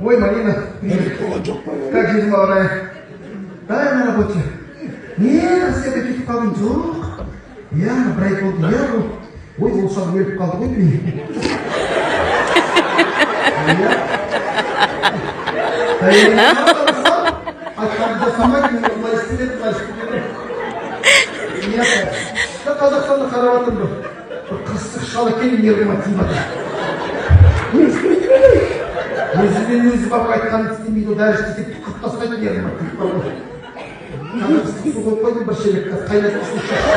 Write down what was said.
Ой, Марина, как жизнь, молодая? Да, я на работе. Нет, света кетіп қалдың жоқ. Я бір ай болды, я ой, болшақ өліп қалды ғой деймін. Айтқанды жасамайды, мен олай істеледі, былай істеледі. Қазақстанды қарап жатырмын бір қырсық шал екен, неғылма тимады. Өзімен өзі бап айтқанын істемейді, ол дәрі істесек түкіріп тастайды, неғылма тиіп бар ғой. Қазір ыстық су қойып қойдым бір шелекті, қайнатып су шашты.